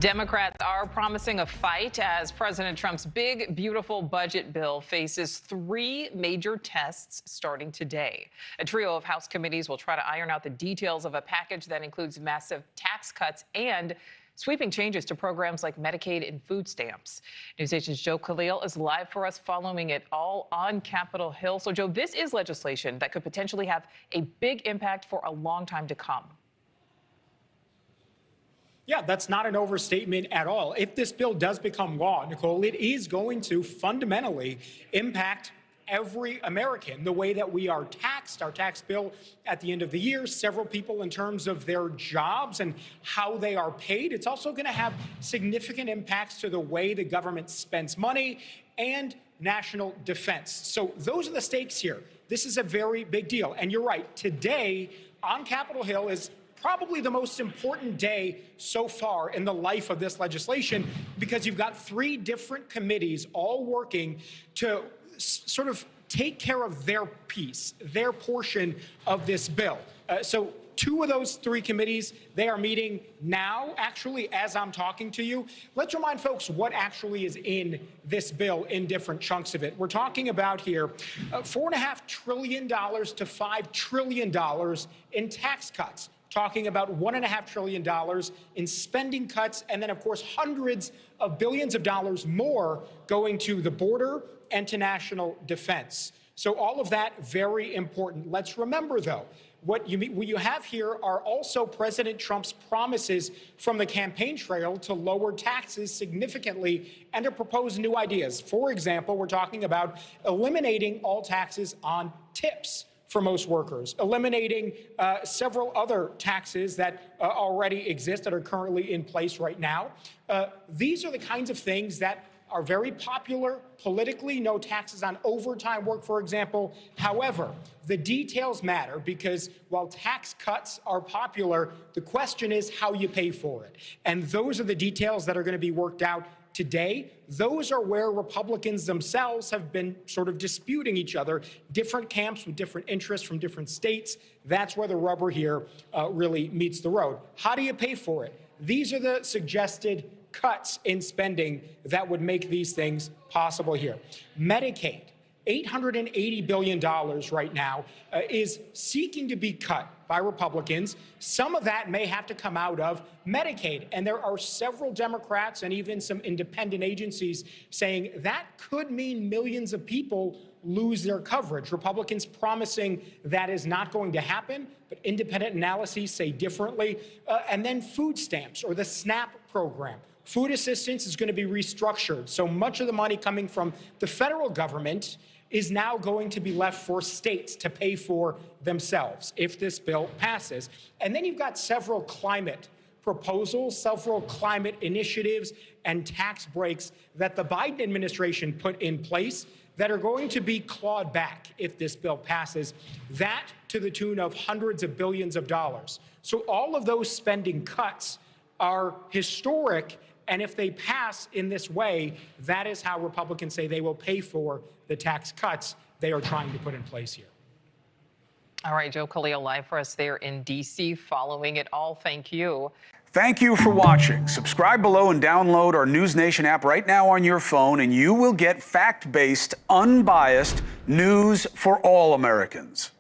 Democrats are promising a fight as President Trump's big, beautiful budget bill faces three major tests starting today. A trio of House committees will try to iron out the details of a package that includes massive tax cuts and sweeping changes to programs like Medicaid and food stamps. NewsNation's Khalil is live for us following it all on Capitol Hill. So, Joe, this is legislation that could potentially have a big impact for a long time to come. Yeah, that's not an overstatement at all. If this bill does become law, Nichole, it is going to fundamentally impact every American, the way that we are taxed, our tax bill at the end of the year, several people in terms of their jobs and how they are paid. It's also going to have significant impacts to the way the government spends money and national defense. So those are the stakes here. This is a very big deal. And you're right, today on Capitol Hill is probably the most important day so far in the life of this legislation, because you've got three different committees all working to sort of take care of their piece, their portion of this bill. So two of those three committees, they are meeting now, actually, as I'm talking to you. Let's remind folks what actually is in this bill in different chunks of it. We're talking about here $4.5 trillion to $5 trillion in tax cuts. Talking about $1.5 trillion in spending cuts, and then, of course, hundreds of billions of dollars more going to the border and to national defense. So all of that very important. Let's remember, though, what you have here are also President Trump's promises from the campaign trail to lower taxes significantly and to propose new ideas. For example, we're talking about eliminating all taxes on tips for most workers, eliminating several other taxes that already exist, that are currently in place right now. These are the kinds of things that are very popular politically. No taxes on overtime work, for example. However, the details matter, because while tax cuts are popular, the question is how you pay for it. And those are the details that are going to be worked out today. Those are where Republicans themselves have been sort of disputing each other, different camps with different interests from different states. That's where the rubber here really meets the road. How do you pay for it? These are the suggested cuts in spending that would make these things possible here. Medicaid, $880 billion right now, is seeking to be cut by Republicans. Some of that may have to come out of Medicaid. And there are several Democrats and even some independent agencies saying that could mean millions of people lose their coverage. Republicans promising that is not going to happen, but independent analyses say differently. And then food stamps, or the SNAP program. Food assistance is going to be restructured. So much of the money coming from the federal government is now going to be left for states to pay for themselves if this bill passes. And then you've got several climate proposals, several climate initiatives and tax breaks that the Biden administration put in place that are going to be clawed back if this bill passes, that to the tune of hundreds of billions of dollars. So all of those spending cuts are historic. And if they pass in this way, that is how Republicans say they will pay for the tax cuts they are trying to put in place here. All right, Khalil, live for us there in D.C., following it all. Thank you. Thank you for watching. Subscribe below and download our NewsNation app right now on your phone, and you will get fact-based, unbiased news for all Americans.